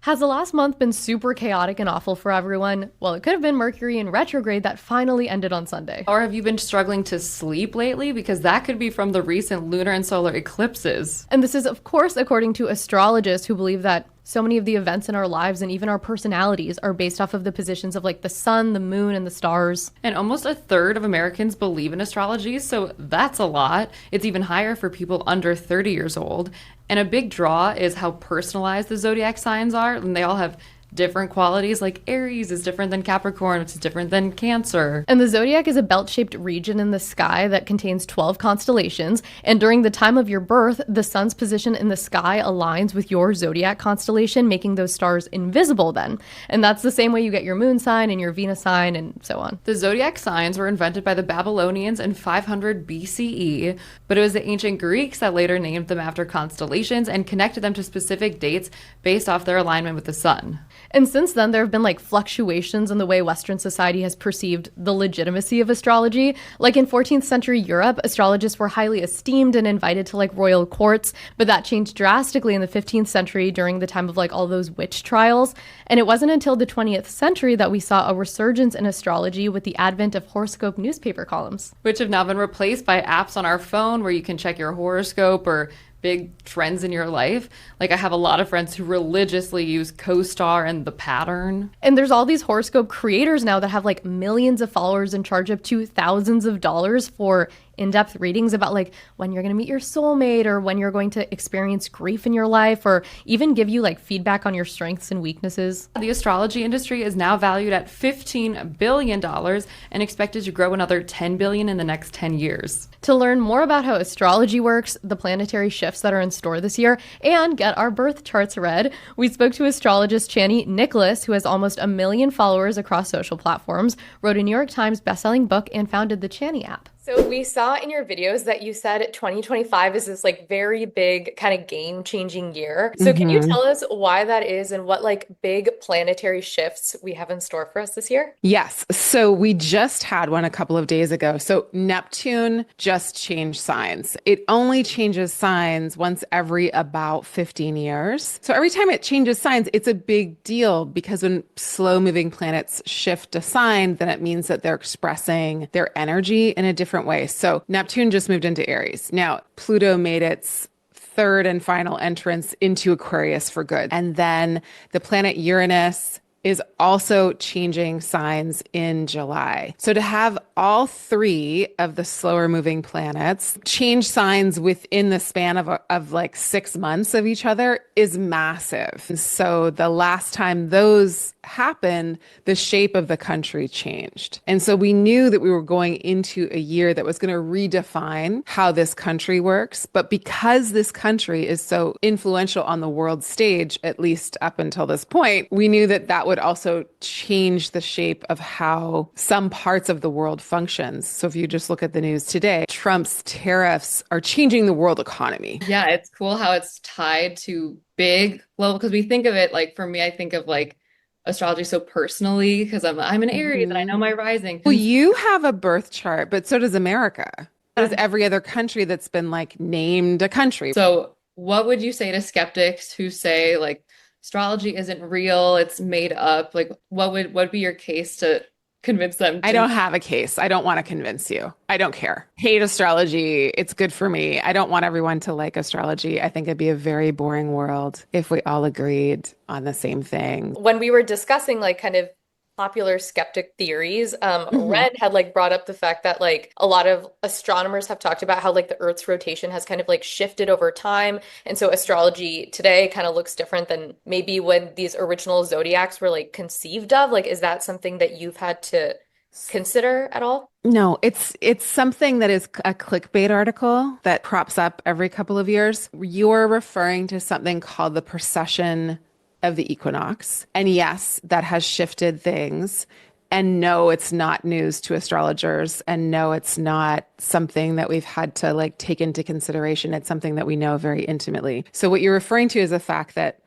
Has the last month been super chaotic and awful for everyone? Well, it could have been Mercury in retrograde that finally ended on Sunday. Or have you been struggling to sleep lately? Because that could be from the recent lunar and solar eclipses. And this is, of course, according to astrologists who believe that so many of the events in our lives and even our personalities are based off of the positions of like the sun, the moon, and the stars. And almost a third of Americans believe in astrology, so that's a lot. It's even higher for people under 30 years old. And a big draw is how personalized the zodiac signs are, and they all have different qualities. Like Aries is different than Capricorn, which is different than Cancer. And the zodiac is a belt-shaped region in the sky that contains 12 constellations. And during the time of your birth, the sun's position in the sky aligns with your zodiac constellation, making those stars invisible then. And that's the same way you get your moon sign and your Venus sign and so on. The zodiac signs were invented by the Babylonians in 500 BCE, but it was the ancient Greeks that later named them after constellations and connected them to specific dates based off their alignment with the sun. And since then, there have been like fluctuations in the way Western society has perceived the legitimacy of astrology. Like in 14th century Europe, astrologists were highly esteemed and invited to like royal courts, but that changed drastically in the 15th century during the time of like all those witch trials. And it wasn't until the 20th century that we saw a resurgence in astrology with the advent of horoscope newspaper columns, which have now been replaced by apps on our phone where you can check your horoscope or big trends in your life. Like I have a lot of friends who religiously use CoStar and The Pattern. And there's all these horoscope creators now that have like millions of followers and charge up to thousands of dollars for in-depth readings about like when you're going to meet your soulmate or when you're going to experience grief in your life, or even give you like feedback on your strengths and weaknesses. The astrology industry is now valued at $15 billion and expected to grow another $10 billion in the next 10 years. To learn more about how astrology works, the planetary shifts that are in store this year, and get our birth charts read, we spoke to astrologist Chani Nicholas, who has almost 1 million followers across social platforms, wrote a New York Times bestselling book, and founded the Chani app. So we saw in your videos that you said 2025 is this like very big kind of game-changing year. So can you tell us why that is and what like big planetary shifts we have in store for us this year? Yes. So we just had one a couple of days ago. So Neptune just changed signs. It only changes signs once every about 15 years. So every time it changes signs, it's a big deal because when slow-moving planets shift a sign, then it means that they're expressing their energy in a different way. So Neptune just moved into Aries. Now, Pluto made its third and final entrance into Aquarius for good. And then the planet Uranus is also changing signs in July. So to have all three of the slower moving planets change signs within the span of like 6 months of each other is massive. And so the last time those happened, the shape of the country changed. And so we knew that we were going into a year that was going to redefine how this country works. But because this country is so influential on the world stage, at least up until this point, we knew that that would also change the shape of how some parts of the world functions. So if you just look at the news today, Trump's tariffs are changing the world economy. Yeah, it's cool how it's tied to big global, because we think of it like, for me, I think of like astrology so personally because I'm an Aries and I know my rising. Well, you have a birth chart, but so does America. So does every other country that's been like named a country. So what would you say to skeptics who say like astrology isn't real, it's made up? Like what would be your case to convince them I don't have a case. I don't want to convince you. I don't care. Hate astrology. It's good for me. I don't want everyone to like astrology. I think it'd be a very boring world if we all agreed on the same thing. When we were discussing like kind of popular skeptic theories, Red had like brought up the fact that like a lot of astronomers have talked about how like the Earth's rotation has kind of like shifted over time. And so astrology today kind of looks different than maybe when these original zodiacs were like conceived of. Like, is that something that you've had to consider at all? No, it's something that is a clickbait article that crops up every couple of years. You're referring to something called the precession of the equinox. And yes, that has shifted things. And no, it's not news to astrologers. And no, it's not something that we've had to like take into consideration. It's something that we know very intimately. So what you're referring to is the fact that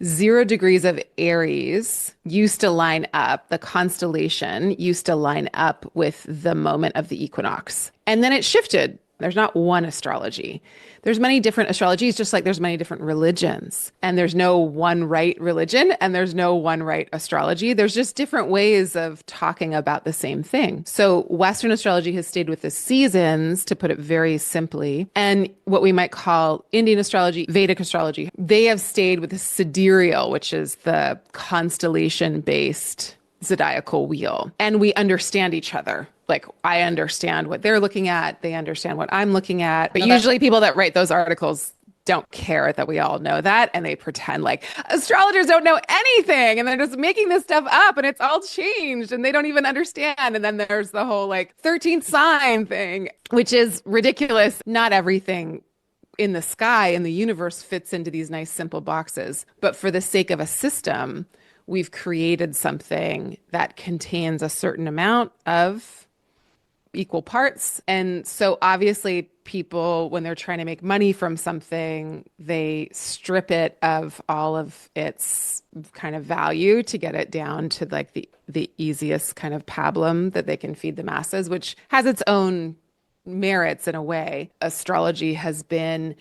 0 degrees of Aries used to line up, the constellation used to line up with the moment of the equinox. And then it shifted There's not one astrology. There's many different astrologies, just like there's many different religions. And there's no one right religion and there's no one right astrology. There's just different ways of talking about the same thing. So Western astrology has stayed with the seasons, to put it very simply, and what we might call Indian astrology, Vedic astrology, they have stayed with the sidereal, which is the constellation-based zodiacal wheel. And we understand each other. Like, I understand what they're looking at, they understand what I'm looking at. But usually people that write those articles don't care that we all know that, and they pretend like astrologers don't know anything and they're just making this stuff up and it's all changed and they don't even understand. And then there's the whole like 13th sign thing, which is ridiculous. Not everything in the sky in the universe fits into these nice simple boxes, but for the sake of a system, we've created something that contains a certain amount of equal parts. And so obviously people, when they're trying to make money from something, they strip it of all of its kind of value to get it down to like the easiest kind of pablum that they can feed the masses, which has its own merits in a way. Astrology has been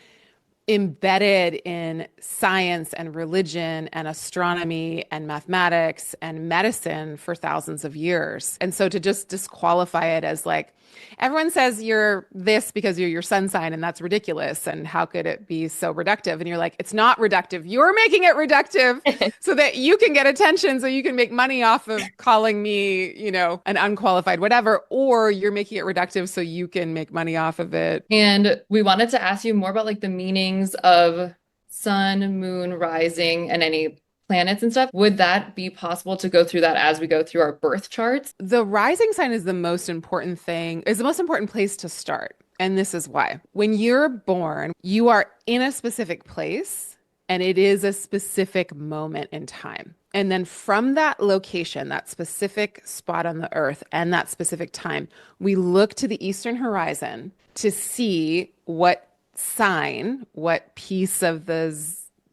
embedded in science and religion and astronomy and mathematics and medicine for thousands of years. And so to just disqualify it as like, everyone says you're this because you're your sun sign and that's ridiculous. And how could it be so reductive? And you're like, it's not reductive. You're making it reductive so that you can get attention, so you can make money off of calling me, you know, an unqualified whatever, or you're making it reductive so you can make money off of it. And we wanted to ask you more about like the meanings of sun, moon, rising, and any planets and stuff. Would that be possible to go through that as we go through our birth charts? The rising sign is the most important thing, is the most important place to start. And this is why. When you're born, you are in a specific place and it is a specific moment in time. And then from that location, that specific spot on the earth and that specific time, we look to the eastern horizon to see what sign, what piece of the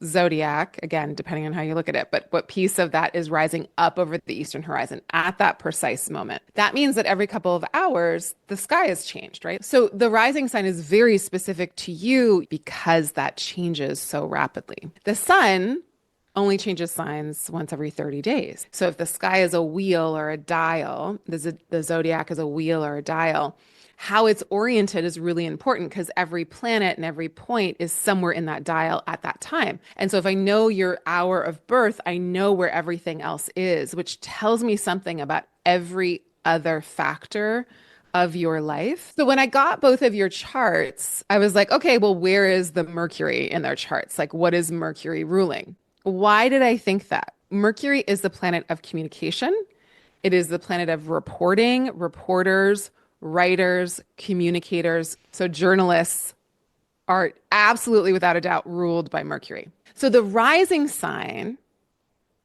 zodiac, again, depending on how you look at it, but what piece of that is rising up over the eastern horizon at that precise moment. That means that every couple of hours, the sky has changed, right? So the rising sign is very specific to you because that changes so rapidly. The sun only changes signs once every 30 days. So if the sky is a wheel or a dial, the zodiac is a wheel or a dial, how it's oriented is really important because every planet and every point is somewhere in that dial at that time. And so if I know your hour of birth, I know where everything else is, which tells me something about every other factor of your life. So when I got both of your charts, I was like, okay, well, where is the Mercury in their charts? Like, what is Mercury ruling? Why did I think that? Mercury is the planet of communication. It is the planet of reporting, reporters, writers, communicators. So journalists are absolutely, without a doubt, ruled by Mercury. So the rising sign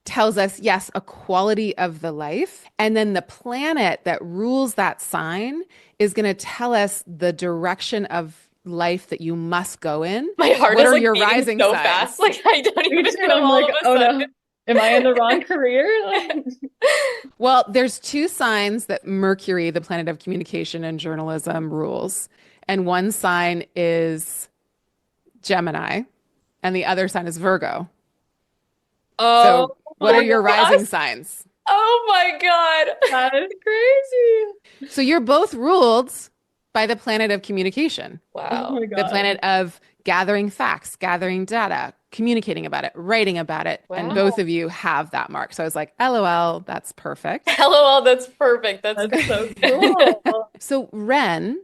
tells us, yes, a quality of the life. And then the planet that rules that sign is going to tell us the direction of life that you must go in. My heart What is are like your beating rising so signs? fast. Like I don't even know I'm all like, of a oh sudden. no, am I in the wrong career? Well, there's two signs that Mercury, the planet of communication and journalism, rules. And one sign is Gemini, and the other sign is Virgo. Oh, So what are my your gosh. rising signs? Oh my God. That is crazy. So you're both ruled by the planet of communication, Oh Wow. my the God. planet of gathering facts, gathering data, communicating about it, writing about it. And Wow. both of you have that mark. So I was like, LOL, that's perfect. LOL, that's perfect. That's That's so great. cool. So Ren,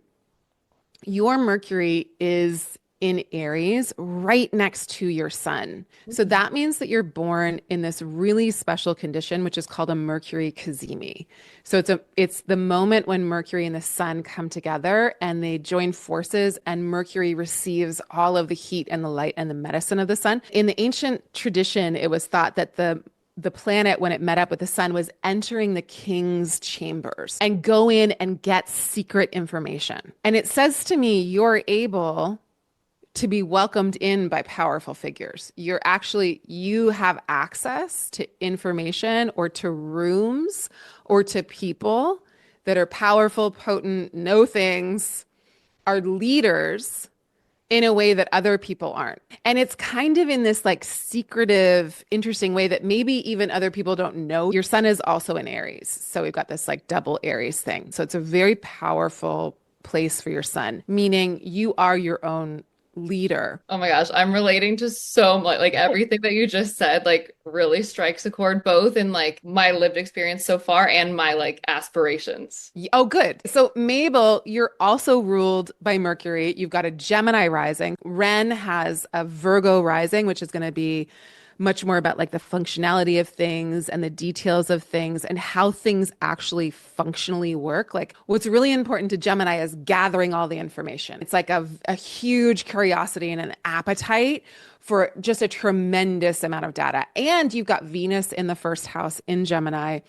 your Mercury is in Aries right next to your sun. So that means that you're born in this really special condition, which is called a Mercury cazimi. So it's the moment when Mercury and the sun come together and they join forces, and Mercury receives all of the heat and the light and the medicine of the sun. In the ancient tradition, it was thought that the planet, when it met up with the sun, was entering the king's chambers and go in and get secret information. And it says to me, you're able to be welcomed in by powerful figures. You have access to information or to rooms or to people that are powerful, potent, know things, are leaders in a way that other people aren't. And it's kind of in this like secretive, interesting way that maybe even other people don't know. Your sun is also in Aries. So we've got this like double Aries thing. So it's a very powerful place for your sun, meaning you are your own leader. Oh my gosh, I'm relating to so much. Like everything that you just said, like really strikes a chord, both in like my lived experience so far and my like aspirations. Oh, good. So, Mabel, you're also ruled by Mercury. You've got a Gemini rising. Ren has a Virgo rising, which is going to be much more about like the functionality of things and the details of things and how things actually functionally work. Like, what's really important to Gemini is gathering all the information. It's like a huge curiosity and an appetite for just a tremendous amount of data. And you've got Venus in the first house in Gemini,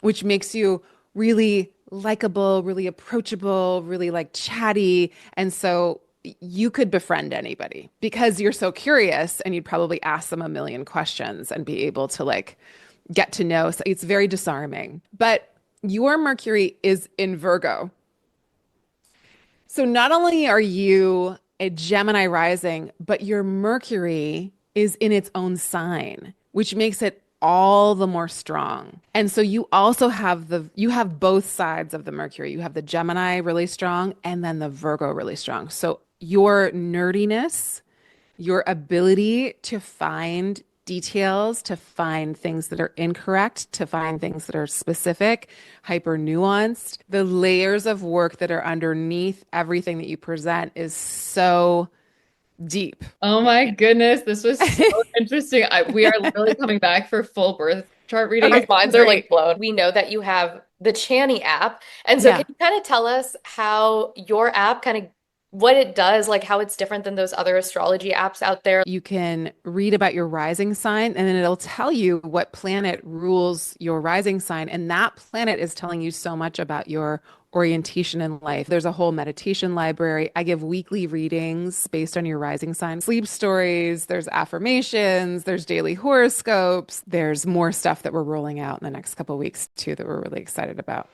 which makes you really likable, really approachable, really like chatty. And so you could befriend anybody because you're so curious and you'd probably ask them a million questions and be able to like get to know. So it's very disarming. But your Mercury is in Virgo. So not only are you a Gemini rising, but your Mercury is in its own sign, which makes it all the more strong. And so you also have you have both sides of the Mercury. You have the Gemini really strong and then the Virgo really strong. So your nerdiness, your ability to find details, to find things that are incorrect, to find things that are specific, hyper nuanced, the layers of work that are underneath everything that you present is so deep. Oh my goodness, this was so interesting. We are literally coming back for full birth chart readings. Okay, Minds are like great. blown. We know that you have the Chani app. And so Yeah. can you kind of tell us how your app kind of what it does, like how it's different than those other astrology apps out there? You can read about your rising sign and then it'll tell you what planet rules your rising sign. And that planet is telling you so much about your orientation in life. There's a whole meditation library. I give weekly readings based on your rising sign, sleep stories, there's affirmations, there's daily horoscopes. There's more stuff that we're rolling out in the next couple of weeks too that we're really excited about.